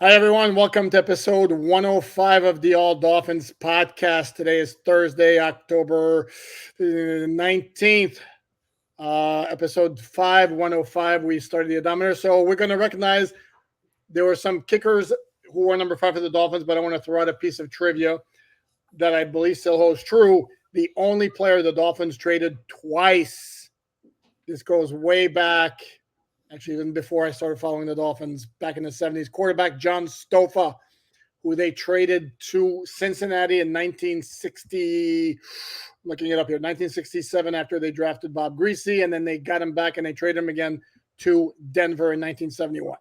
Hi, everyone. Welcome to episode 105 of the All Dolphins podcast. Today is Thursday, October 19th. Episode 105. We started the odometer. So we're going to recognize there were some kickers who were number 5 for the Dolphins, but I want to throw out a piece of trivia that I believe still holds true. The only player the Dolphins traded twice. This goes way back. Actually, even before I started following the Dolphins back in the 70s, quarterback John Stofa, who they traded to Cincinnati in 1960. Looking it up here, 1967, after they drafted Bob Greasy, and then they got him back and they traded him again to Denver in 1971.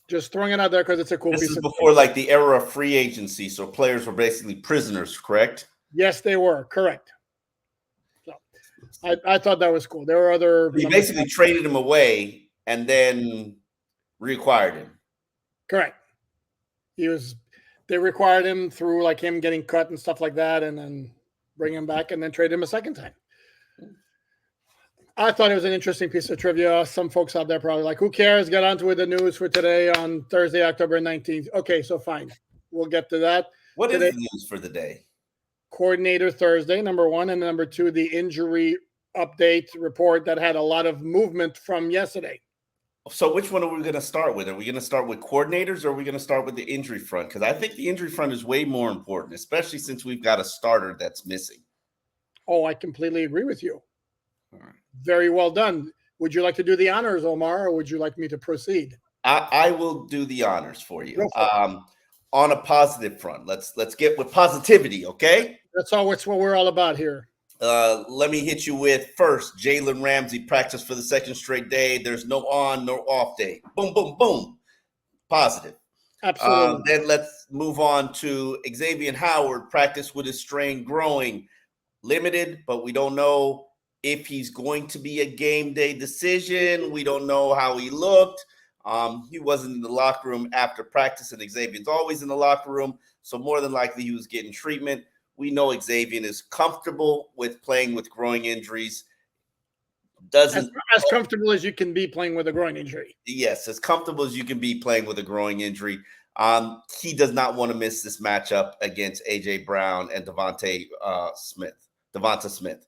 Just throwing it out there because it's a cool This piece is of before like the era of free agency, so players were basically prisoners, correct? Yes, they were correct. So I thought that was cool. There were other. You basically traded him away and then reacquired him. Correct. They required him through like him getting cut and stuff like that, and then bring him back and then trade him a second time. I thought it was an interesting piece of trivia. Some folks out there probably like, who cares? Get on to the news for today on Thursday, October 19th. Okay, so fine. We'll get to that. What today, is the news for the day? Coordinator Thursday, number one, and number two, the injury update report that had a lot of movement from yesterday. So which one are we going to start with? Are we going to start with coordinators or are we going to start with the injury front? Because I think the injury front is way more important, especially since we've got a starter that's missing. Oh, I completely agree with you. All right. Very well done. Would you like to do the honors, Omar, or would you like me to proceed? I will do the honors for you. On a positive front, let's get with positivity, okay? That's what we're all about here. Let me hit you with first. Jalen Ramsey practiced for the second straight day. There's no on, no off day. Boom, boom, boom. Positive. Absolutely. Then let's move on to Xavier Howard. Practice with his strain growing. Limited, but we don't know if he's going to be a game day decision. We don't know how he looked. He wasn't in the locker room after practice, and Xavier's always in the locker room. So more than likely he was getting treatment. We know Xavier is comfortable with playing with growing injuries. As comfortable as you can be playing with a groin injury. Yes, as comfortable as you can be playing with a growing injury. He does not want to miss this matchup against A.J. Brown and Devonta Smith.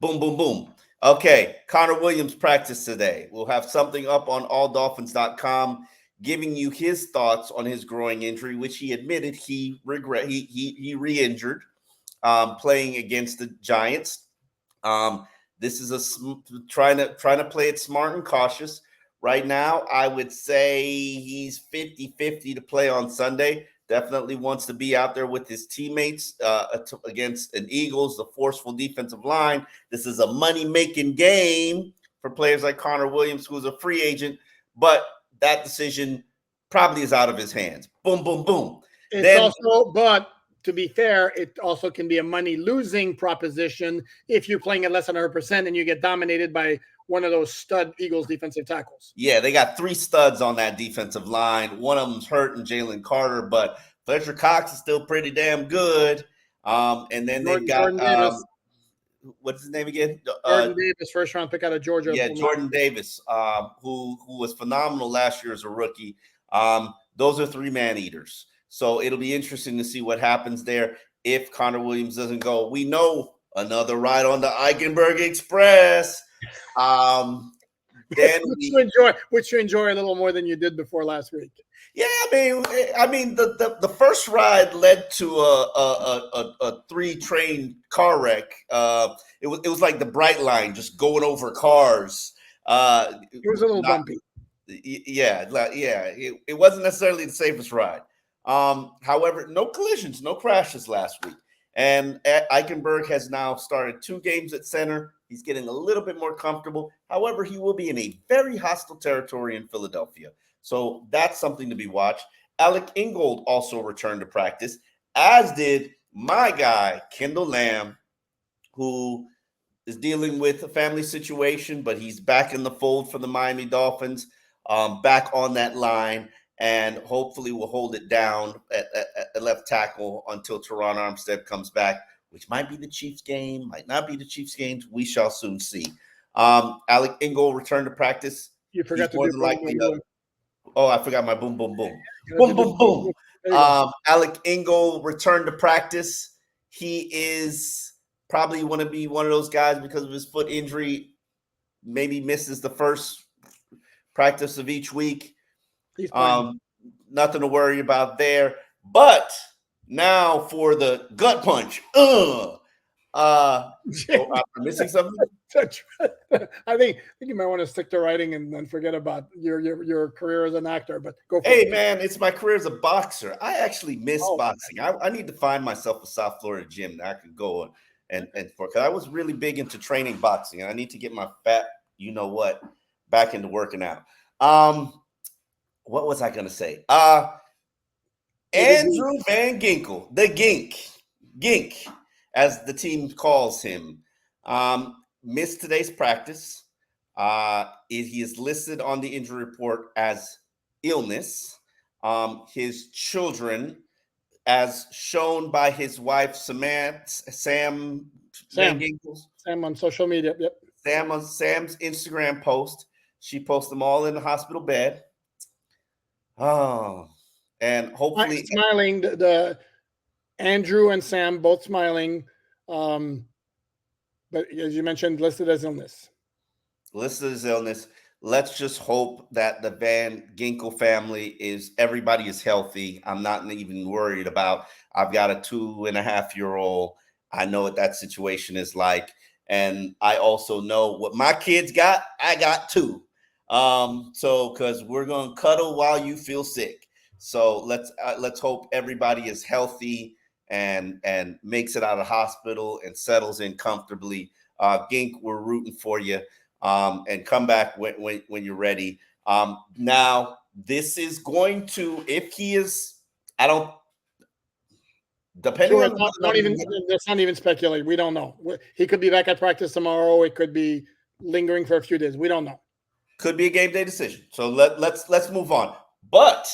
Boom, boom, boom. Okay, Connor Williams practiced today. We'll have something up on alldolphins.com giving you his thoughts on his growing injury, which he admitted he re-injured playing against the Giants. This is trying to play it smart and cautious. Right now, I would say he's 50-50 to play on Sunday. Definitely wants to be out there with his teammates against an Eagles, the forceful defensive line. This is a money-making game for players like Connor Williams, who's a free agent, but that decision probably is out of his hands. Boom, boom, boom. But to be fair, it also can be a money-losing proposition if you're playing at less than 100% and you get dominated by one of those stud Eagles defensive tackles. Yeah, they got 3 studs on that defensive line. One of them's hurt, and Jalen Carter, but Fletcher Cox is still pretty damn good. And then they've got what's his name again? Jordan Davis, first round pick out of Georgia. Yeah, Jordan Davis, who was phenomenal last year as a rookie. Those are 3 man eaters. So it'll be interesting to see what happens there if Connor Williams doesn't go. We know another ride on the Eichenberg Express. Then which you enjoy a little more than you did before last week. Yeah, I mean, the first ride led to a 3-train car wreck. It was like the Bright Line, just going over cars. It was a little bumpy. Yeah. It wasn't necessarily the safest ride. However, no collisions, no crashes last week. And Eichenberg has now started 2 games at center. He's getting a little bit more comfortable. However, he will be in a very hostile territory in Philadelphia. So that's something to be watched. Alec Ingold also returned to practice, as did my guy, Kendall Lamb, who is dealing with a family situation, but he's back in the fold for the Miami Dolphins, back on that line, and hopefully will hold it down at left tackle until Teron Armstead comes back, which might be the Chiefs game, might not be the Chiefs games. We shall soon see. Alec Ingold returned to practice. You forgot to do Oh, I forgot my boom, boom, boom. You gotta Boom, do boom, boom. there you go. Alec Ingle returned to practice. He is probably want to be one of those guys because of his foot injury. Maybe misses the first practice of each week. He's playing. Nothing to worry about there. But now for the gut punch. I'm missing something. I think you might want to stick to writing and then forget about your career as an actor. But go for Hey it. man, it's my career as a boxer. I actually miss Oh, boxing. I need to find myself a South Florida gym that I could go and for because I was really big into training boxing, and I need to get my fat, you know what, back into working out. What was I gonna say? Andrew Van Ginkel, the Gink, as the team calls him, missed today's practice. He is listed on the injury report as illness. His children, as shown by his wife Sam Van Ginkel, Sam on social media. Yep. Sam on Sam's Instagram post, she posts them all in the hospital bed. Oh, and hopefully smiling. The Andrew and Sam both smiling. But as you mentioned, listed as illness. Listed as illness. Let's just hope that the Van Ginkel family everybody is healthy. I'm not even worried about. I've got a 2.5-year-old. I know what that situation is like, and I also know what my kids got. I got too. So because we're gonna cuddle while you feel sick. So let's hope everybody is healthy and makes it out of the hospital and settles in comfortably. Gink, we're rooting for you. And come back when you're ready. Now, this is going to, if he is, I don't, depending Sure, on let's not even speculate. We don't know. He could be back at practice tomorrow. It could be lingering for a few days. We don't know. Could be a game day decision. So let's move on. But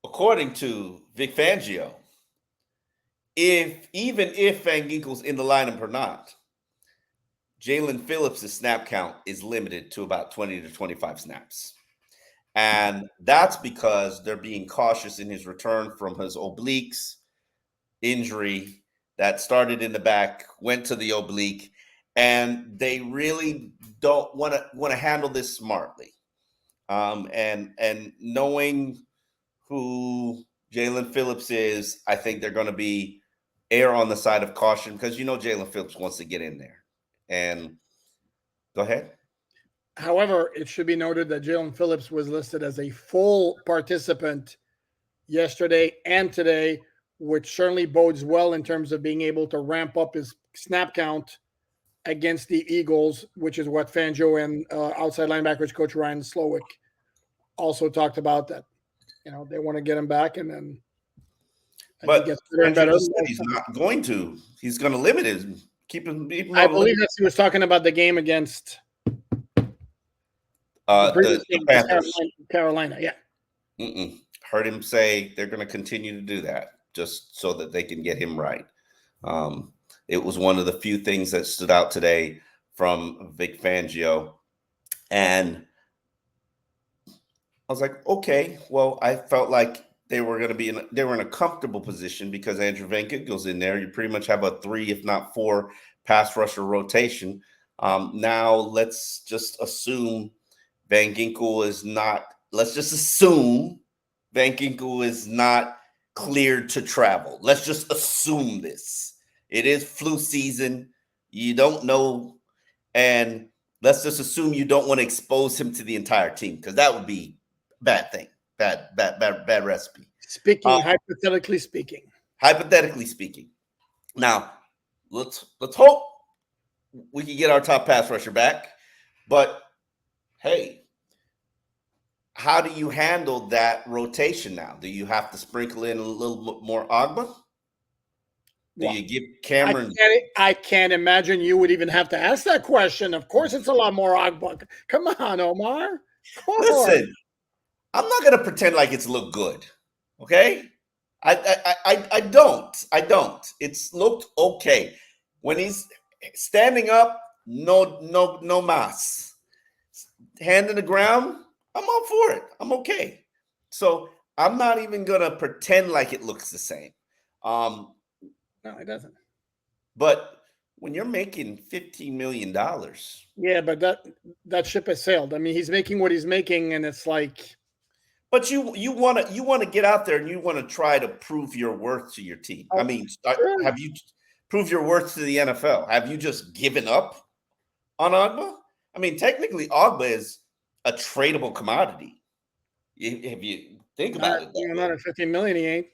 according to Vic Fangio, even if Van Ginkel's in the lineup or not, Jalen Phillips' snap count is limited to about 20 to 25 snaps. And that's because they're being cautious in his return from his obliques injury that started in the back, went to the oblique, and they really don't want to handle this smartly. And knowing who Jalen Phillips is, I think they're going to be err on the side of caution because Jalen Phillips wants to get in there. And go ahead. However, it should be noted that Jalen Phillips was listed as a full participant yesterday and today, which certainly bodes well in terms of being able to ramp up his snap count against the Eagles, which is what Fangio and outside linebackers coach Ryan Slowick also talked about, that they want to get him back, and then but he gets better and better. He's not going to. He's going to limit it. Keep him I believe that he was talking about the game against the Panthers. Carolina. Yeah. Heard him say they're going to continue to do that just so that they can get him right. It was one of the few things that stood out today from Vic Fangio. And I was like, okay, well, I felt like they were in a comfortable position because Andrew Van Ginkel's in there. You pretty much have a 3, if not 4 pass rusher rotation. Now let's just assume Van Ginkel is not, let's just assume Van Ginkel is not cleared to travel. Let's just assume this. It is flu season. You don't know. And let's just assume you don't want to expose him to the entire team because that would be a bad thing. Bad recipe. Hypothetically speaking. Hypothetically speaking. Now, let's hope we can get our top pass rusher back. But hey, how do you handle that rotation now? Do you have to sprinkle in a little more Agba? Do you give Cameron? I can't imagine you would even have to ask that question. Of course, it's a lot more Agba. Come on, Omar. Listen, I'm not going to pretend like it's looked good. Okay, I don't. It's looked okay when he's standing up. No mas. Hand in the ground. I'm all for it. I'm okay. So I'm not even gonna pretend like it looks the same. Um, No, it doesn't. but when you're making $15 million, Yeah, but that ship has sailed. I mean, he's making what he's making, and it's like, but you want to get out there and you want to try to prove your worth to your team. I oh, mean, sure. have you proved your worth to the NFL? Have you just given up on Ogba? I mean, technically, Ogba is a tradable commodity if you think Not, about it that not way. at 15 million. He ain't.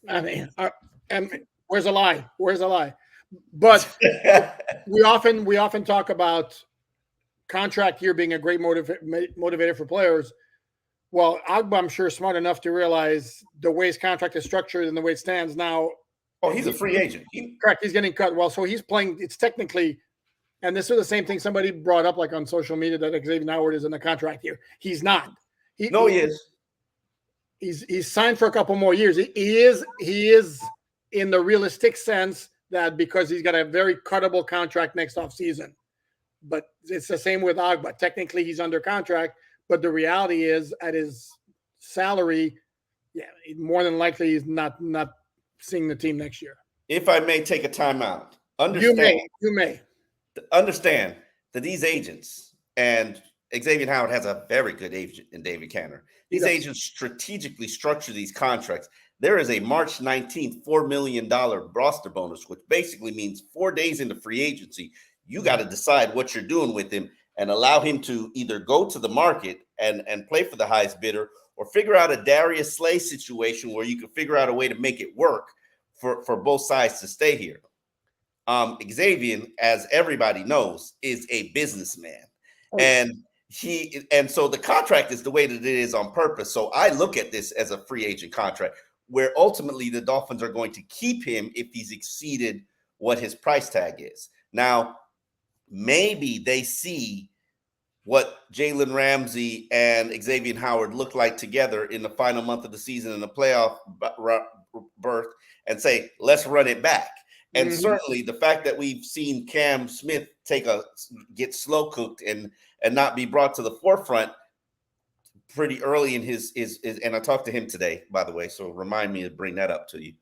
I mean, I mean, where's the lie? Where's the lie? But we often talk about contract year being a great motivator for players. Well, Agba, I'm sure, is smart enough to realize the way his contract is structured and the way it stands now. Oh, he's a free agent. Correct. He's getting cut. Well, so he's playing. It's technically, and this is the same thing somebody brought up, like on social media, that Xavier Howard is in a contract year. He's not. No, he is. He's signed for a couple more years. He is in the realistic sense that because he's got a very cuttable contract next off season. But it's the same with Agba. Technically, he's under contract, but the reality is, at his salary, yeah, more than likely he's not seeing the team next year. If I may take a timeout, You may. understand that these agents, and Xavier Howard has a very good agent in David Canner. These agents strategically structure these contracts. There is a March 19th, $4 million roster bonus, which basically means 4 days into free agency, you got to decide what you're doing with him and allow him to either go to the market and play for the highest bidder, or figure out a Darius Slay situation where you can figure out a way to make it work for both sides to stay here. Xavier, as everybody knows, is a businessman. And so the contract is the way that it is on purpose. So I look at this as a free agent contract where ultimately the Dolphins are going to keep him if he's exceeded what his price tag is. Now, maybe they see what Jalen Ramsey and Xavier Howard look like together in the final month of the season in the playoff berth and say, let's run it back. And certainly the fact that we've seen Cam Smith get slow cooked and not be brought to the forefront pretty early in his and I talked to him today, by the way, so remind me to bring that up to you.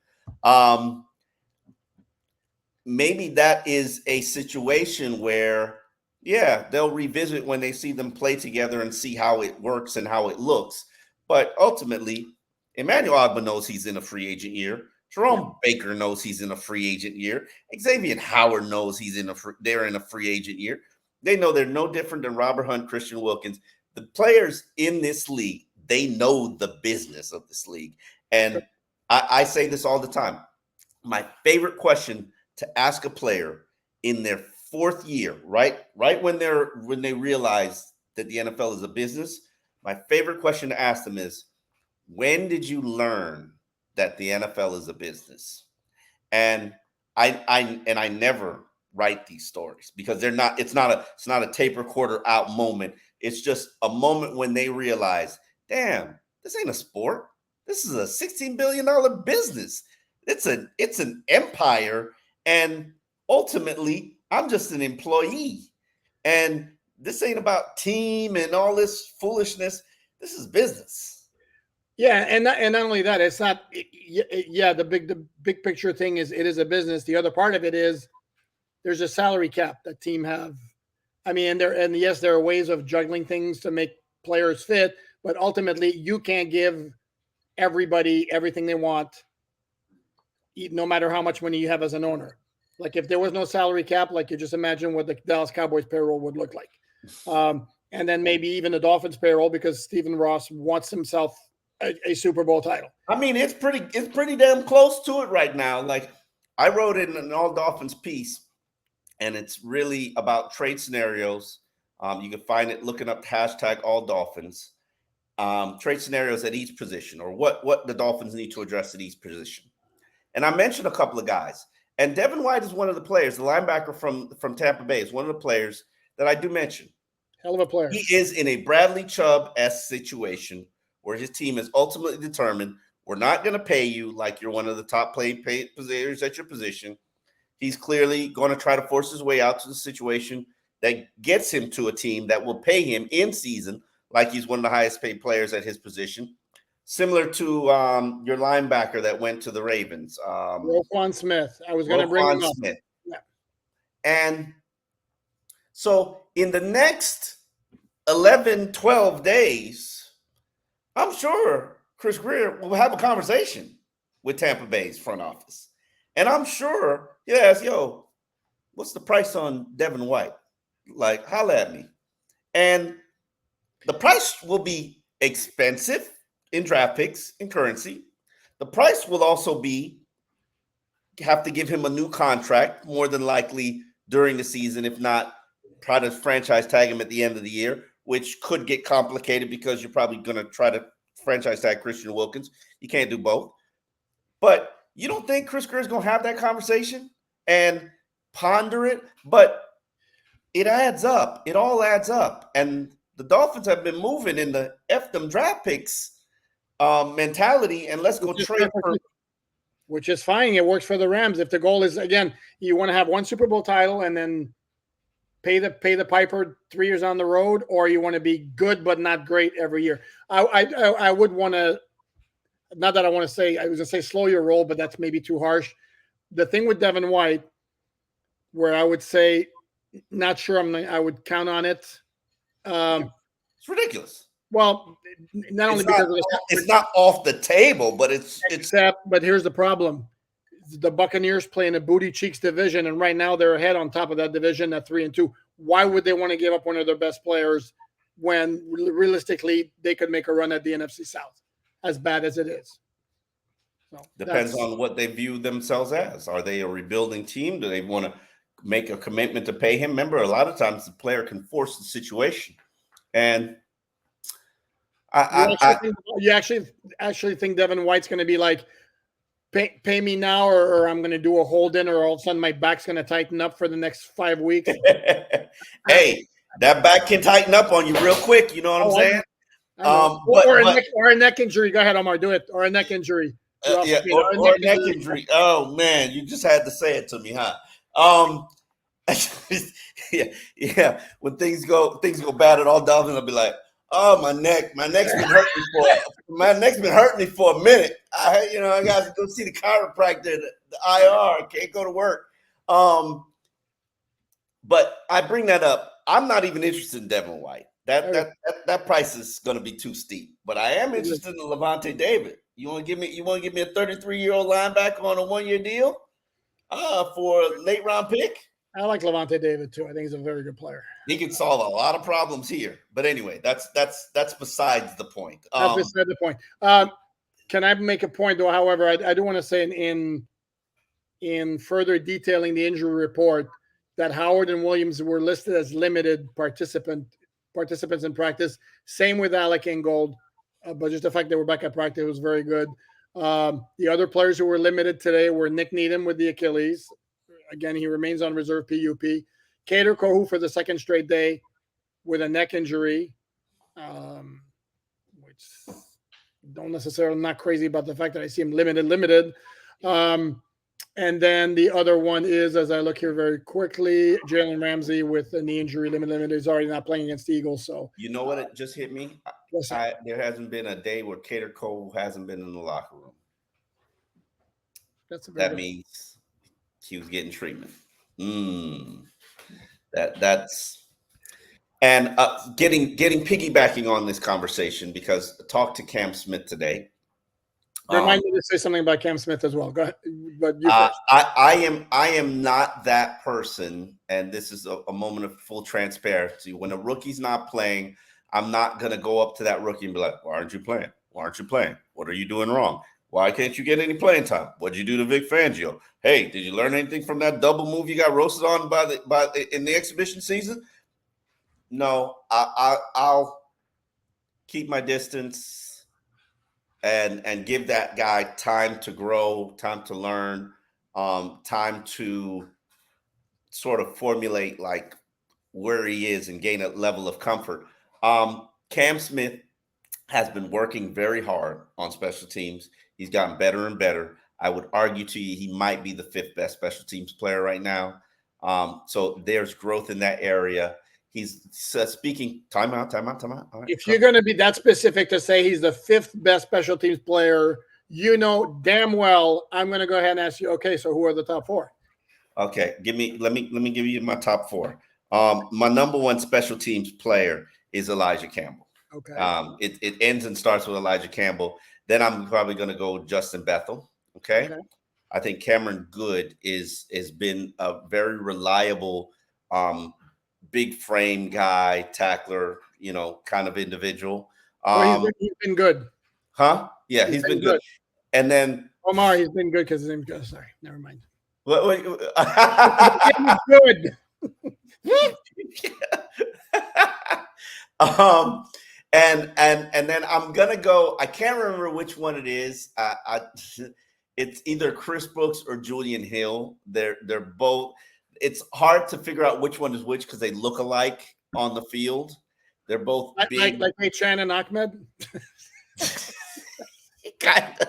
Maybe that is a situation where, yeah, they'll revisit when they see them play together and see how it works and how it looks. But ultimately, Emmanuel Ogba knows he's in a free agent year. Jerome Baker knows he's in a free agent year. Xavier Howard knows they're in a free agent year. They know they're no different than Robert Hunt, Christian Wilkins. The players in this league, they know the business of this league. And I say this all the time. My favorite question to ask a player in their fourth year, right when they realize that the NFL is a business, my favorite question to ask them is, when did you learn that the NFL is a business? And I never write these stories because it's not a tape recorder out moment. It's just a moment when they realize, damn, this ain't a sport. This is a $16 billion business. It's an empire. And ultimately, I'm just an employee. And this ain't about team and all this foolishness. This is business. Yeah, and not only that, it's not. Yeah, the big picture thing is it is a business. The other part of it is there's a salary cap that team have. I mean, yes, there are ways of juggling things to make players fit, but ultimately, you can't give everybody everything they want, no matter how much money you have as an owner. Like if there was no salary cap, like you just imagine what the Dallas Cowboys payroll would look like, and then maybe even the Dolphins payroll because Stephen Ross wants himself a Super Bowl title. I mean, it's pretty damn close to it right now. Like I wrote in an All Dolphins piece, and it's really about trade scenarios. You can find it looking up hashtag All Dolphins. Trade scenarios at each position, or what the Dolphins need to address at each position. And I mentioned a couple of guys, and Devin White is one of the players. The linebacker from Tampa Bay is one of the players that I do mention. Hell of a player. He is in a Bradley Chubb-esque situation where his team is ultimately determined, we're not going to pay you like you're one of the top paid players at your position. He's clearly going to try to force his way out to the situation that gets him to a team that will pay him in season like he's one of the highest paid players at his position. Similar to your linebacker that went to the Ravens, Roquan Smith. I was going to bring Roquan him up. Smith. Yeah. And so in the next 11, 12 days, I'm sure Chris Greer will have a conversation with Tampa Bay's front office. And I'm sure he'll ask, yo, what's the price on Devin White? Like, holla at me. And the price will be expensive in draft picks, in currency. The price will also be have to give him a new contract, more than likely during the season, if not try to franchise tag him at the end of the year, which could get complicated because you're probably going to try to franchise tag Christian Wilkins. You can't do both. But you don't think Chris Greer is going to have that conversation and ponder it? But it adds up. It all adds up. And the Dolphins have been moving in the F them draft picks mentality, and let's go trade for. Which is fine. It works for the Rams. If the goal is, again, you want to have one Super Bowl title and then pay the piper 3 years on the road, or you want to be good but not great every year. I would want to, not that I want to say, I was going to say slow your roll, but that's maybe too harsh. The thing with Devin White, where I would say, not sure I would count on it. It's ridiculous. Well, not only because it's not off the table, but it's but here's the problem. The Buccaneers play in a booty cheeks division, and right now they're ahead on top of that division at 3-2. Why would they want to give up one of their best players when realistically they could make a run at the NFC South, as bad as it is? So depends on what they view themselves as. Are they a rebuilding team? Do they want to make a commitment to pay him? Remember, a lot of times the player can force the situation, and you actually think Devin White's going to be like, pay me now, or I'm going to do a hold in, or all of a sudden my back's going to tighten up for the next 5 weeks? Hey, that back can tighten up on you real quick. You know what I'm saying? Or a neck injury. Go ahead, Omar. Do it. Or a neck injury. Or a neck injury. Oh man, you just had to say it to me, huh? Yeah. When things go bad at all, Dolphins will be like, oh, my neck's been hurting me for a minute. I got to go see the chiropractor, the IR. Can't go to work. But I bring that up. I'm not even interested in Devin White. That price is going to be too steep. But I am interested in Levante David. You want to give me a 33-year-old linebacker on a 1-year deal for a late round pick? I like Levante David too. I think he's a very good player. He can solve a lot of problems here. But anyway, that's besides the point. That's beside the point. Can I make a point though? However, I do want to say in further detailing the injury report that Howard and Williams were listed as limited participants in practice. Same with Alec Ingold, but just the fact they were back at practice was very good. The other players who were limited today were Nick Needham with the Achilles. Again, he remains on reserve PUP. Kader Kohu for the second straight day with a neck injury, which don't necessarily, not crazy about the fact that I see him limited. And then the other one is, as I look here very quickly, Jalen Ramsey with a knee injury, limited. He's already not playing against the Eagles. So you know what? It just hit me. There hasn't been a day where Kader Kohu hasn't been in the locker room. That means he was getting treatment. That's and getting piggybacking on this conversation, because I talked to Cam Smith today. Remind me to say something about Cam Smith as well. Go ahead. But you I am not that person, and this is a moment of full transparency. When a rookie's not playing, I'm not going to go up to that rookie and be like, why aren't you playing? Why aren't you playing? What are you doing wrong? Why can't you get any playing time? What'd you do to Vic Fangio? Hey, did you learn anything from that double move you got roasted on in the exhibition season? No, I'll keep my distance and give that guy time to grow, time to learn, time to sort of formulate like where he is and gain a level of comfort. Cam Smith has been working very hard on special teams. He's gotten better and better. I would argue to you he might be the 5th best special teams player right now. So there's growth in that area. He's speaking. Timeout. All right. If you're going to be that specific to say he's the fifth best special teams player, you know damn well I'm going to go ahead and ask you. Okay, so who are the top four? Okay, let me give you my top four. My number one special teams player is Elijah Campbell. Okay. It ends and starts with Elijah Campbell. Then I'm probably going to go Justin Bethel. Okay. I think Cameron Good has been a very reliable, big frame guy, tackler, kind of individual. He's been good. Huh? Yeah, he's been good. And then Omar, he's been good because his name's good. Sorry, never mind. What? Good. And then I'm gonna go. I can't remember which one it is. It's either Chris Brooks or Julian Hill. They're both. It's hard to figure out which one is which because they look alike on the field. They're both big, like Chan and Ahmed. Kind of.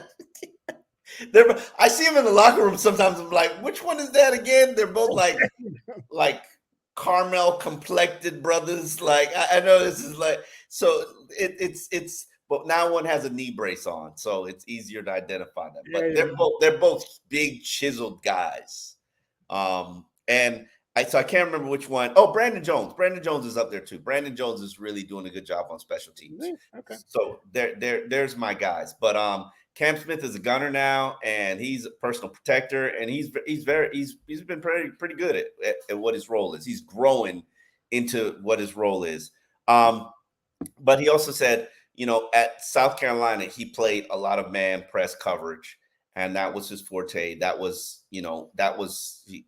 I see them in the locker room sometimes. I'm like, which one is that again? They're both like caramel complected brothers. Like I know this is like so. It's but now one has a knee brace on, so it's easier to identify them. But they're both big chiseled guys. And I can't remember which one. Oh, Brandon Jones. Brandon Jones is up there too. Brandon Jones is really doing a good job on special teams. Okay. So there's my guys. But Cam Smith is a gunner now, and he's a personal protector, and he's been pretty good at what his role is. He's growing into what his role is. But he also said, at South Carolina, he played a lot of man press coverage, and that was his forte.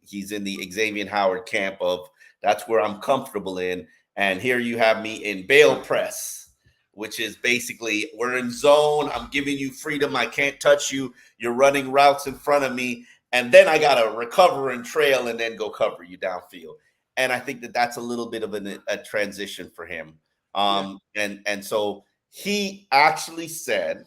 He's in the Xavier Howard camp of that's where I'm comfortable in. And here you have me in bail press, which is basically we're in zone. I'm giving you freedom. I can't touch you. You're running routes in front of me. And then I got to recover and trail and then go cover you downfield. And I think that's a little bit of a transition for him. And so he actually said,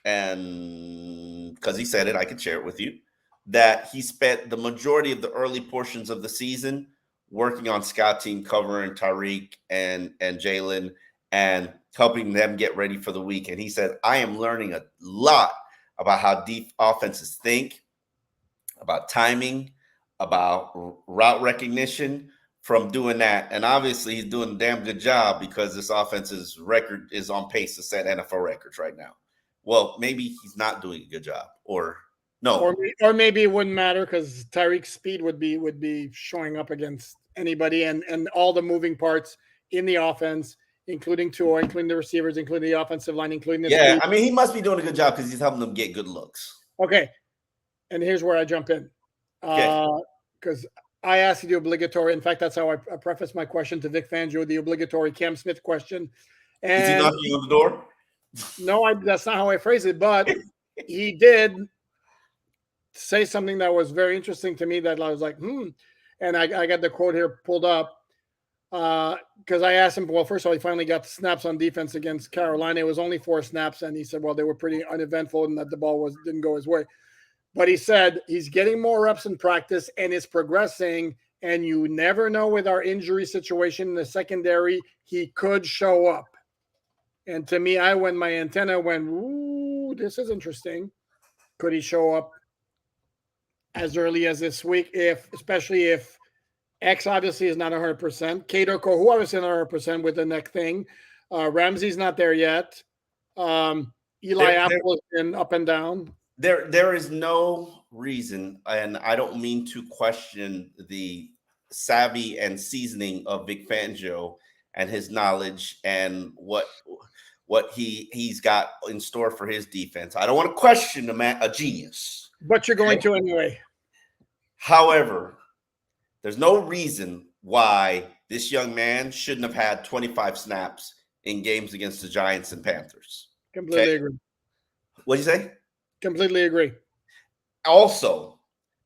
and because he said it, I can share it with you, that he spent the majority of the early portions of the season working on scout team covering Tyreek and Jalen and helping them get ready for the week. And he said, I am learning a lot about how deep offenses think, about timing, about route recognition from doing that. And obviously he's doing a damn good job because this offense's record is on pace to set NFL records right now. Well, maybe he's not doing a good job, or no, or maybe it wouldn't matter because Tyreek's speed would be showing up against anybody, and all the moving parts in the offense, including Tua, including the receivers, including the offensive line, including the speed. I mean, he must be doing a good job because he's helping them get good looks. Okay, and here's where I jump in, because I asked you the obligatory. In fact, that's how I preface my question to Vic Fangio, the obligatory Cam Smith question. And is he knocking on the door? No, that's not how I phrase it, but he did say something that was very interesting to me that I was like, and I got the quote here pulled up because I asked him, well, first of all, he finally got the snaps on defense against Carolina. It was only 4 snaps, and he said, well, they were pretty uneventful and that the ball didn't go his way. But he said he's getting more reps in practice and is progressing, and you never know with our injury situation in the secondary, he could show up. And to me, my antenna went, ooh, this is interesting. Could he show up as early as this week? Especially if X obviously is not 100%. Kato Kohu obviously not 100% with the neck thing. Ramsey's not there yet. Eli Apple has been up and down. There is no reason, and I don't mean to question the savvy and seasoning of Vic Fangio and his knowledge and what he's got in store for his defense. I don't want to question the man, a genius. But you're going to anyway. However, there's no reason why this young man shouldn't have had 25 snaps in games against the Giants and Panthers. Completely agree. What'd you say? Completely agree. Also,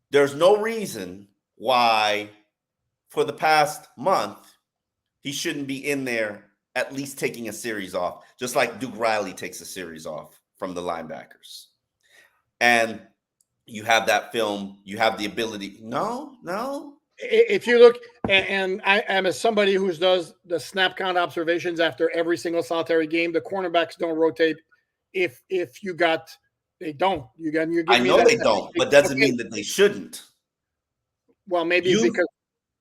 there's no reason why for the past month he shouldn't be in there at least taking a series off, just like Duke Riley takes a series off from the linebackers. And you have that film, you have the ability. No. if you look, and I am as somebody who does the snap count observations after every single solitary game, the cornerbacks don't rotate. If you got, they don't. You're I giving me know that. they don't, but doesn't Okay, mean that they shouldn't. well, maybe it's You because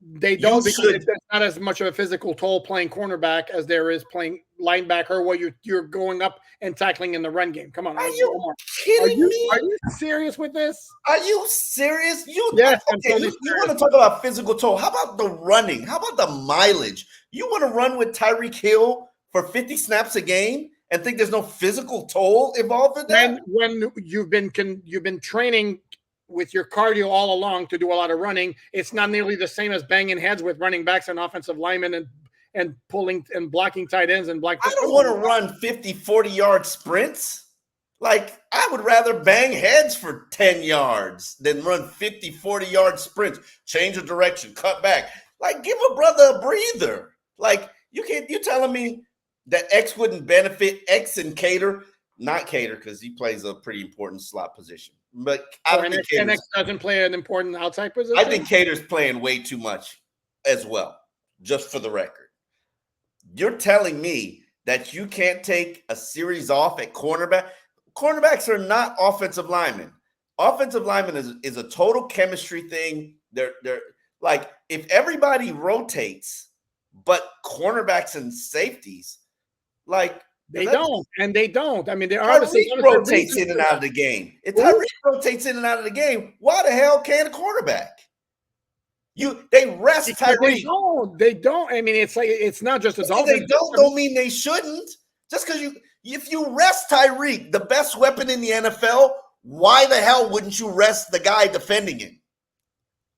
they you don't, because should. it's not as much of a physical toll playing cornerback as there is playing linebacker, where you're going up and tackling in the run game. Come on, Are you Omar. Are kidding you me? are you serious with this? Are you serious? Yes, I'm Okay? totally You want serious. to talk about physical toll? How about the running? How about the mileage? You want to run with Tyreek Hill for 50 snaps a game and think there's no physical toll involved in that? When you've been training with your cardio all along to do a lot of running, it's not nearly the same as banging heads with running backs and offensive linemen and pulling and blocking tight ends and black. I don't want to run 50, 40-yard sprints. Like, I would rather bang heads for 10 yards than run 50, 40-yard sprints, change of direction, cut back. Like, give a brother a breather. Like, you telling me that X wouldn't benefit X and Cater? Not Cater, because he plays a pretty important slot position. But I don't think NX doesn't play an important outside position. I think Cater's playing way too much as well, just for the record. You're telling me that you can't take a series off at cornerback? Cornerbacks are not offensive linemen. Offensive linemen is a total chemistry thing. They're like, if everybody rotates, but cornerbacks and safeties, like they don't. I mean, they're obviously rotates in and out of the game. If Tyreek rotates in and out of the game, why the hell can't a cornerback? They rest Tyreek. They don't. I mean, it's like, it's not just a Dolphins. They don't mean they shouldn't. Just because if you rest Tyreek, the best weapon in the NFL, why the hell wouldn't you rest the guy defending him?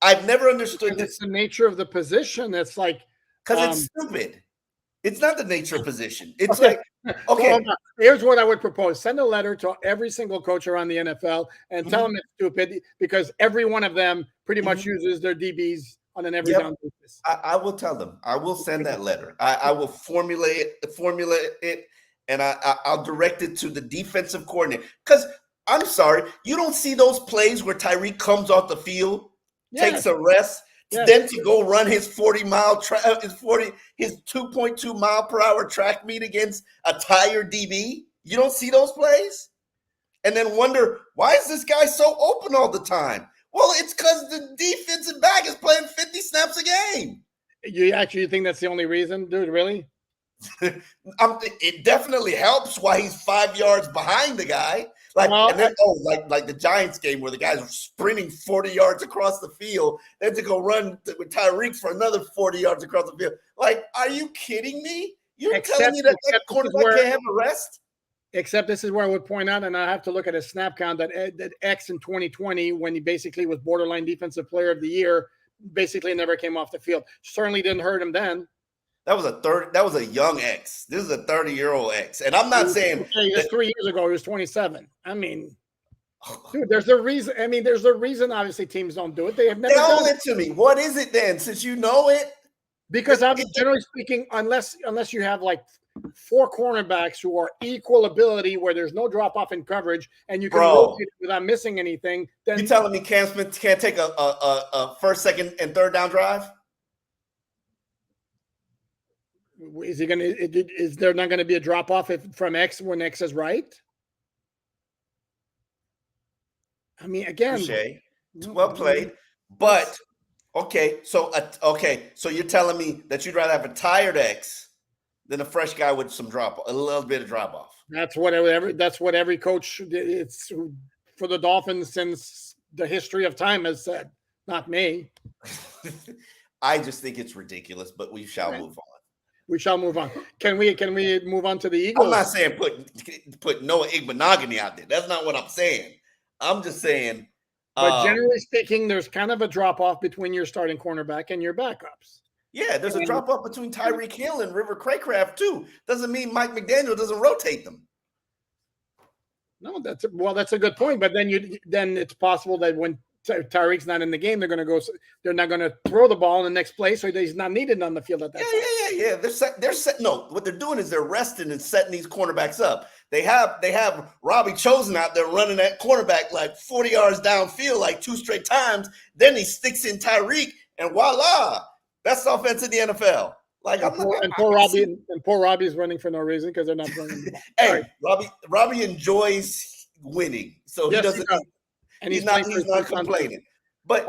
I've never understood this. It's the nature of the position. It's like, because it's stupid. It's not the nature of position. It's okay. So, here's what I would propose: send a letter to every single coach around the NFL and tell them it's stupid, because every one of them pretty much uses their DBs on an every down basis. I will tell them. I will send that letter. I will formulate it, and I'll direct it to the defensive coordinator. Because I'm sorry, you don't see those plays where Tyreek comes off the field, takes a rest, then to go run his 2.2 mile per hour track meet against a tired DB. You don't see those plays, and then wonder, why is this guy so open all the time? Well, it's because the defensive back is playing 50 snaps a game. You actually think that's the only reason, dude? Really? It definitely helps why he's 5 yards behind the guy. Like the Giants game where the guys were sprinting 40 yards across the field, then to go run with Tyreek for another 40 yards across the field. Like, are you kidding me? You're telling me that quarterback can't have a rest? Except this is where I would point out, and I have to look at his snap count, that X in 2020, when he basically was borderline defensive player of the year, basically never came off the field. Certainly didn't hurt him then. That was a young X. This is a 30-year-old X. And I'm not saying that 3 years ago he was 27. I mean, dude, there's a reason. I mean, there's a reason obviously teams don't do it. They have never done it to me. What is it then? Since you know it? Because generally speaking, unless you have like 4 cornerbacks who are equal ability, where there's no drop off in coverage, and you can rotate without missing anything, then you telling me Cam Smith can't take a first, second, and third down drive? Is he gonna? Is there not going to be a drop off from X when X is right? I mean, again, well played, but okay. So you're telling me that you'd rather have a tired X than a fresh guy with a little bit of drop off. That's what every coach. It's for the Dolphins since the history of time has said. Not me. I just think it's ridiculous, but we shall move on. We shall move on. Can we move on to the Eagles? I'm not saying put Noah Igbenogany out there. That's not what I'm saying. I'm just saying. But generally speaking, there's kind of a drop off between your starting cornerback and your backups. Yeah, there's a drop off between Tyreek Hill and River Craycraft too. Doesn't mean Mike McDaniel doesn't rotate them. No, that's a good point. But then it's possible that when Tyreek's not in the game, they're not going to throw the ball in the next play, so he's not needed on the field at that time. Yeah. They're set. No, what they're doing is they're resting and setting these cornerbacks up. They have Robbie Chosen out there running that cornerback like 40 yards downfield like 2 straight times. Then he sticks in Tyreek, and voila, best offense in the NFL. Like And poor Robbie's running for no reason because they're not bringing him. Hey, Robbie enjoys winning, so he doesn't. And he's not complaining. But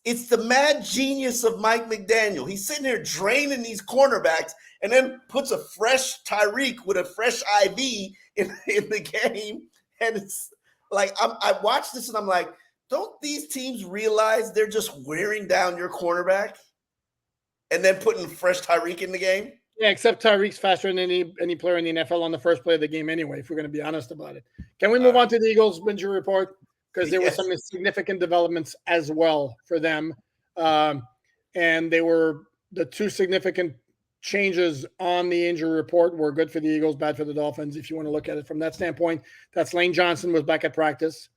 it's the mad genius of Mike McDaniel. He's sitting here draining these cornerbacks and then puts a fresh Tyreek with a fresh IV in the game. And it's like I watched this and I'm like, don't these teams realize they're just wearing down your cornerback and then putting fresh Tyreek in the game? Yeah, except Tyreek's faster than any player in the NFL on the first play of the game anyway, if we're going to be honest about it. Can we move on to the Eagles injury report? Because there were some significant developments as well for them. And they were the two significant changes on the injury report were good for the Eagles, bad for the Dolphins. If you want to look at it from that standpoint, that's Lane Johnson was back at practice.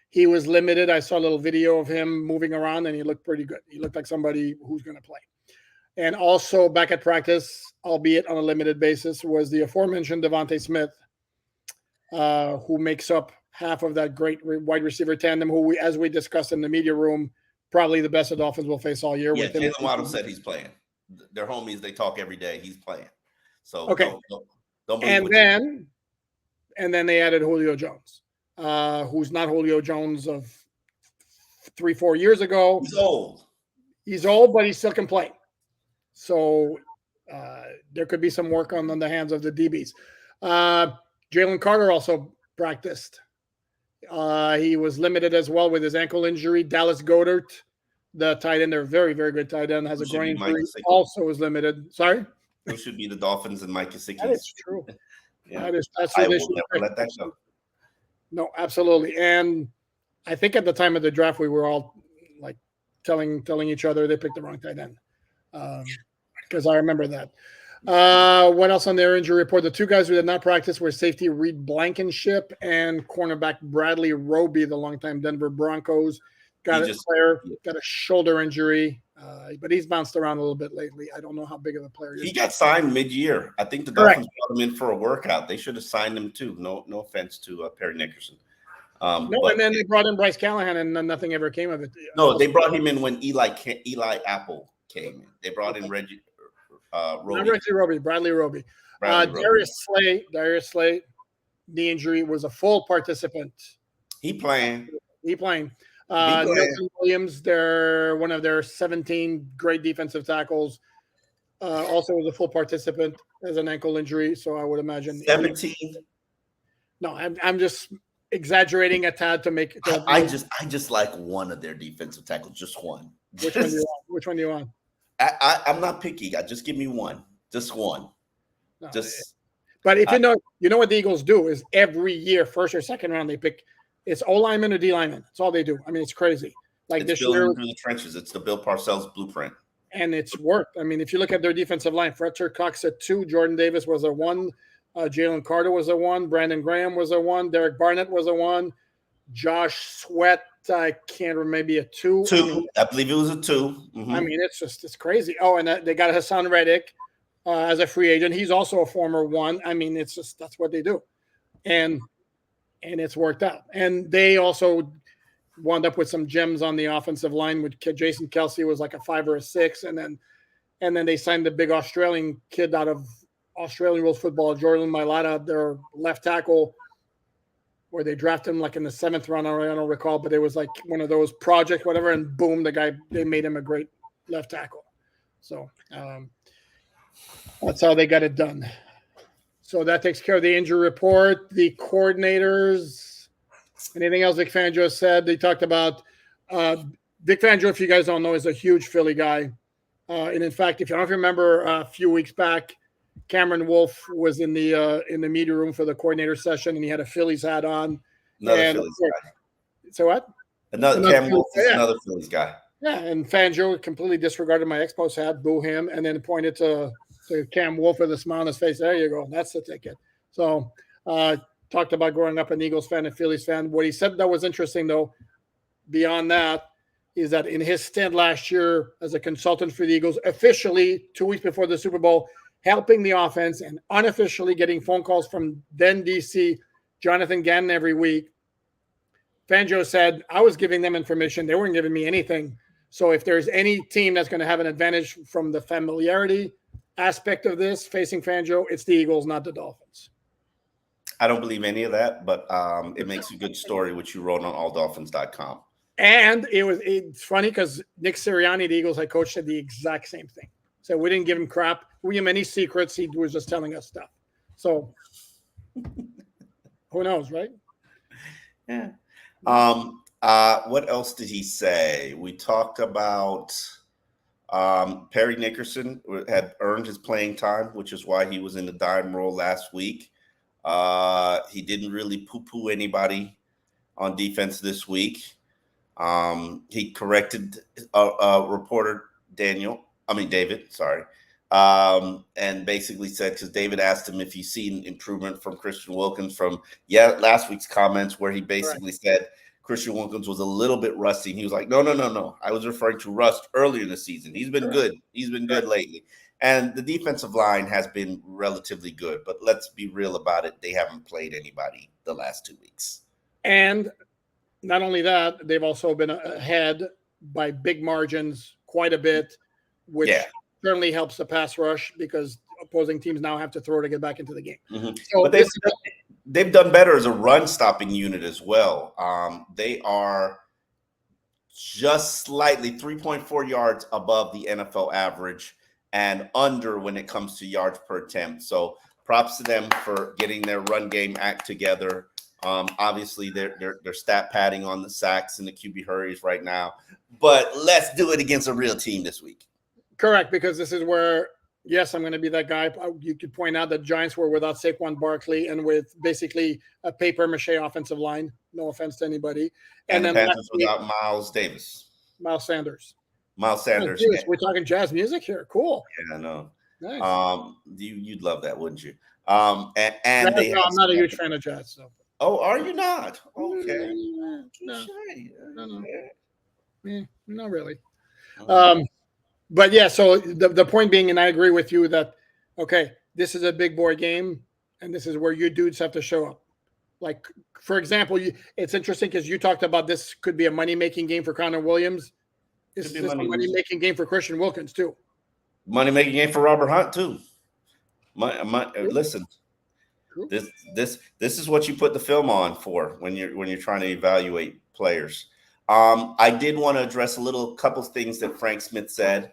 He was limited. I saw a little video of him moving around, and he looked pretty good. He looked like somebody who's going to play. And also back at practice, albeit on a limited basis, was the aforementioned Devontae Smith, who makes up half of that great wide receiver tandem, who, as we discussed in the media room, probably the best the Dolphins will face all year. Yeah, Jalen Waddle said he's playing. They're homies. They talk every day. He's playing. So don't and then they added Julio Jones, who's not Julio Jones of 3-4 years ago. He's old, but he still can play. So there could be some work on the hands of the DBs. Jalen Carter also practiced. He was limited as well with his ankle injury. Dallas Goedert, the tight end, they're very, very good tight end, has a groin injury, also was limited. Sorry? Who should be the Dolphins and Mike Gesicki? That is true. Yeah. I will never let that go. No, absolutely. And I think at the time of the draft, we were all like telling each other they picked the wrong tight end. Because I remember that. What else on their injury report? The two guys who did not practice were safety Reed Blankenship and cornerback Bradley Roby, the longtime Denver Broncos. Got a shoulder injury, but he's bounced around a little bit lately. I don't know how big of a player he is. He got signed mid-year. I think the Dolphins brought him in for a workout. They should have signed him too. No offense to Perry Nickerson. And then they brought in Bryce Callahan, and nothing ever came of it. No, they brought him in when Eli Apple came in. They brought in Reggie Roby. Bradley Roby. Darius Slay, knee injury, was a full participant. He playing. Nelson Williams, they're one of their 17 great defensive tackles. Also was a full participant as an ankle injury. So I would imagine 17. No, I'm just exaggerating a tad to make. I just like one of their defensive tackles, just one. Which one do you want? I'm not picky. Just give me one. Just one. No, but if you know what the Eagles do is every year, first or second round, they pick. It's O lineman or D lineman. That's all they do. I mean, it's crazy. Like it's this year, through the trenches. It's the Bill Parcells blueprint, and it's worked. I mean, if you look at their defensive line, Fletcher Cox at 2, Jordan Davis was a 1, Jalen Carter was a 1, Brandon Graham was a 1, Derek Barnett was a 1, Josh Sweat, I can't remember, maybe a 2. I believe it was a 2. Mm-hmm. I mean, it's crazy. Oh, and they got Hassan Reddick as a free agent. He's also a former 1. I mean, it's just that's what they do, and it's worked out. And they also wound up with some gems on the offensive line. With Jason Kelsey was like a 5 or a 6, and then they signed the big Australian kid out of Australian rules football, Jordan Mailata, their left tackle, where they drafted him like in the 7th round. I don't recall, but it was like one of those project whatever, and boom, they made him a great left tackle. So that's how they got it done. So that takes care of the injury report. The coordinators, anything else Vic Fangio said? They talked about Vic Fangio, if you guys don't know, is a huge Philly guy. And in fact, if you don't remember a few weeks back, Cameron Wolf was in the media room for the coordinator session, and he had a Phillies hat on. Another Phillies guy. So what? Another Cam Wolf is another Phillies guy. Yeah, and Fangio completely disregarded my Expos hat, boo him, and then pointed to Cam Wolf with a smile on his face. There you go. That's the ticket. So talked about growing up an Eagles fan and Phillies fan. What he said that was interesting, though, beyond that, is that in his stint last year as a consultant for the Eagles, officially 2 weeks before the Super Bowl, helping the offense and unofficially getting phone calls from then DC Jonathan Gannon every week, Fangio said, I was giving them information. They weren't giving me anything. So if there's any team that's going to have an advantage from the familiarity aspect of this facing Fangio, it's the Eagles, not the Dolphins. I don't believe any of that, but it makes a good story, which you wrote on alldolphins.com. And it's funny because Nick Sirianni, the Eagles head coach, said the exact same thing. So we didn't give him crap. We didn't give him any secrets. He was just telling us stuff. So who knows, right? Yeah. What else did he say? We talked about Perry Nickerson had earned his playing time, which is why he was in the dime role last week. He didn't really poo-poo anybody on defense this week. He corrected reporter David, sorry. And basically said, because David asked him if he's seen improvement from Christian Wilkins from last week's comments, where he basically said Christian Wilkins was a little bit rusty. And he was like, no. I was referring to rust earlier in the season. He's been good. He's been good lately. And the defensive line has been relatively good. But let's be real about it. They haven't played anybody the last 2 weeks. And not only that, they've also been ahead by big margins quite a bit, which certainly helps the pass rush because opposing teams now have to throw to get back into the game. Mm-hmm. So but they've done better as a run-stopping unit as well. They are just slightly 3.4 yards above the NFL average and under when it comes to yards per attempt. So props to them for getting their run game act together. Obviously, they're stat padding on the sacks and the QB hurries right now. But let's do it against a real team this week. Correct, because this is where, yes, I'm going to be that guy. You could point out that Giants were without Saquon Barkley and with basically a papier-mâché offensive line. No offense to anybody. And then Panthers without Miles Sanders. Oh, we're talking jazz music here. Cool. Yeah, I know. Nice. You'd love that, wouldn't you? I'm not a huge fan of jazz. So. Oh, are you not? Okay. No. Not really. But yeah, so the point being, and I agree with you that, okay, this is a big boy game, and this is where you dudes have to show up. Like, for example, it's interesting because you talked about this could be a money-making game for Connor Williams. This is a money-making game for Christian Wilkins, too. Money-making game for Robert Hunt, too. Listen. This is what you put the film on for when you're trying to evaluate players. I did want to address a couple of things that Frank Smith said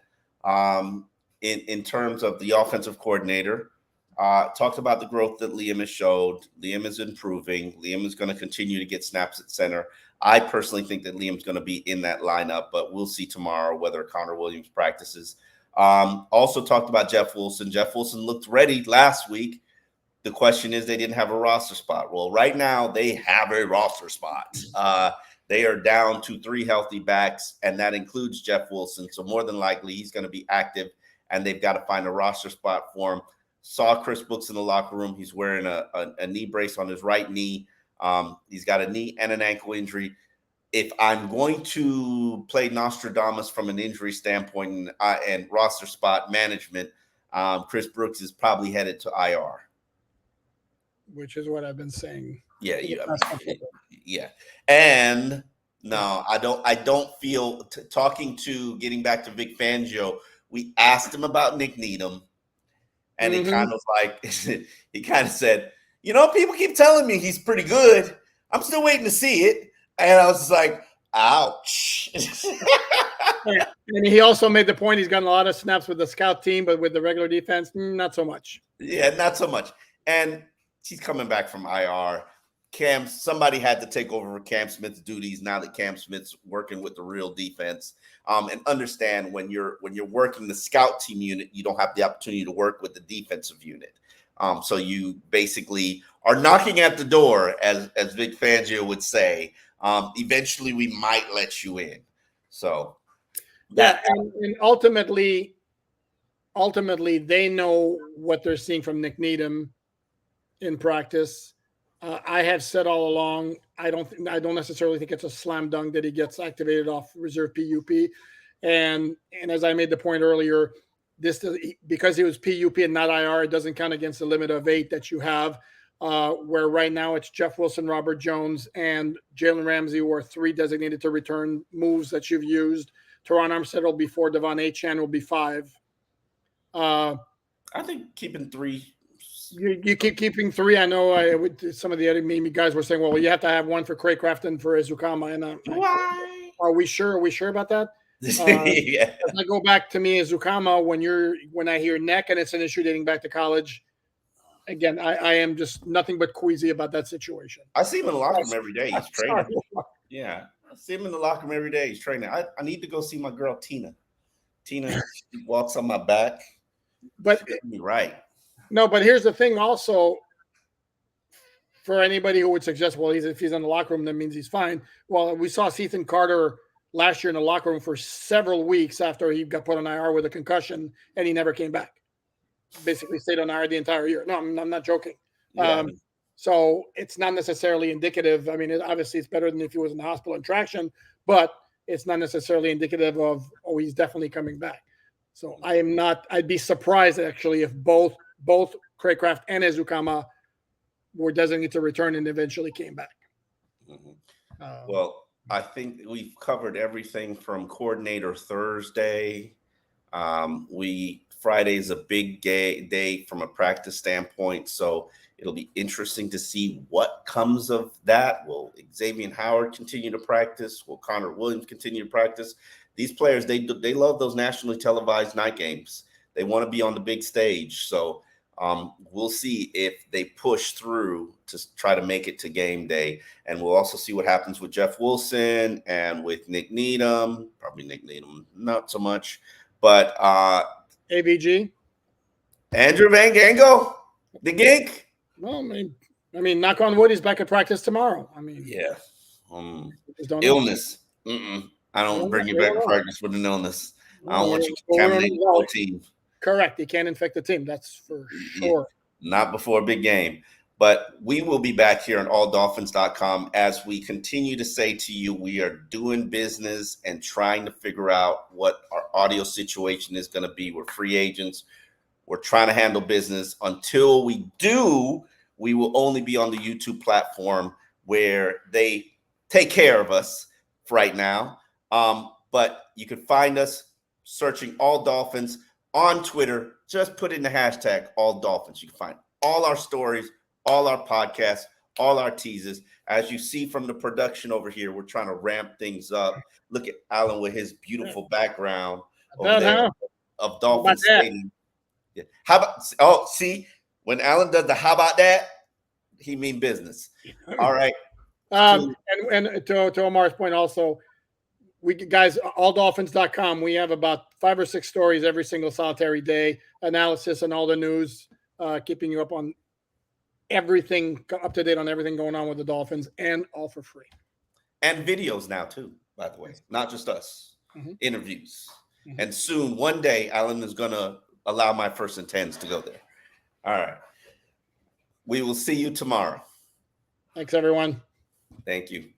in terms of the offensive coordinator. Talked about the growth that Liam has showed. Liam is improving. Liam is going to continue to get snaps at center. I personally think that Liam's going to be in that lineup, but we'll see tomorrow whether Connor Williams practices. Also talked about Jeff Wilson. Jeff Wilson looked ready last week. The question is they didn't have a roster spot. Well, right now they have a roster spot. They are down to 3 healthy backs, and that includes Jeff Wilson. So more than likely he's going to be active, and they've got to find a roster spot for him. Saw Chris Brooks in the locker room. He's wearing a knee brace on his right knee. He's got a knee and an ankle injury. If I'm going to play Nostradamus from an injury standpoint and roster spot management, Chris Brooks is probably headed to IR. Which is what I've been saying. Yeah. And no, I don't feel getting back to Vic Fangio. We asked him about Nick Needham, and he kind of said, people keep telling me he's pretty good. I'm still waiting to see it. And I was just like, ouch. And he also made the point he's gotten a lot of snaps with the scout team, but with the regular defense, not so much. Yeah, not so much. And he's coming back from IR. Somebody had to take over Cam Smith's duties now that Cam Smith's working with the real defense. And understand when you're working the scout team unit, you don't have the opportunity to work with the defensive unit. So you basically are knocking at the door, as Vic Fangio would say. Eventually, we might let you in. So and ultimately, they know what they're seeing from Nick Needham in practice. I have said all along, I don't necessarily think it's a slam dunk that he gets activated off reserve PUP. And as I made the point earlier, because he was PUP and not IR, it doesn't count against the limit of 8 that you have. Where right now it's Jeff Wilson, Robert Jones, and Jalen Ramsey, who are 3 designated to return moves that you've used Teron Armstead will be 4. Devon Achane will be 5. I think keeping 3. You keep keeping 3. I know some of the other Mimi guys were saying, well, you have to have 1 for Craycraft and for Izukama. And Why? are we sure? Are we sure about that? Yeah. As I go back to me, Izukama, when I hear neck and it's an issue dating back to college, again, I am just nothing but queasy about that situation. I see him in the locker room every day. He's training. Yeah. I see him in the locker room every day. He's training. I need to go see my girl, Tina. Tina walks on my back. But me right. No, but here's the thing also, for anybody who would suggest, well, if he's in the locker room, that means he's fine. Well, we saw Ethan Carter last year in the locker room for several weeks after he got put on IR with a concussion, and he never came back. Basically stayed on IR the entire year. No, I'm not joking. Yeah. So it's not necessarily indicative. I mean, obviously it's better than if he was in the hospital in traction, but it's not necessarily indicative of, oh, he's definitely coming back. So I'd be surprised actually if both Craycraft and Izukama were designated to return and eventually came back. Mm-hmm. Well, I think we've covered everything from coordinator Thursday. Friday is a big day from a practice standpoint, so it'll be interesting to see what comes of that. Will Xavier Howard continue to practice? Will Connor Williams continue to practice? These players, they love those nationally televised night games. They want to be on the big stage. So we'll see if they push through to try to make it to game day. And we'll also see what happens with Jeff Wilson and with Nick Needham. Probably Nick Needham, not so much. But AVG? Andrew Van Gango, the gink. Well, I mean, knock on wood, he's back at practice tomorrow. I mean, yeah. Illness. I don't bring you back to practice with an illness. I don't want you contaminating the whole team. Correct. You can't infect the team. That's for sure. Not before a big game. But we will be back here on alldolphins.com as we continue to say to you, we are doing business and trying to figure out what our audio situation is going to be. We're free agents. We're trying to handle business. Until we do, we will only be on the YouTube platform where they take care of us right now. But you can find us searching All Dolphins on Twitter. Just put in the hashtag All Dolphins. You can find all our stories, all our podcasts, all our teases. As you see from the production over here, we're trying to ramp things up. Look at Alan with his beautiful background over there of Dolphins Stadium. Yeah. How about, see, when Alan does the how about that, he mean business. All right. And to Omar's point also, we guys, alldolphins.com, we have about 5 or 6 stories every single solitary day, analysis and all the news, keeping you up on everything, up to date on everything going on with the Dolphins, and all for free. And videos now too, by the way, not just us. Interviews. And soon, one day, Alan is going to allow my first and 10s to go there. All right. We will see you tomorrow. Thanks, everyone. Thank you.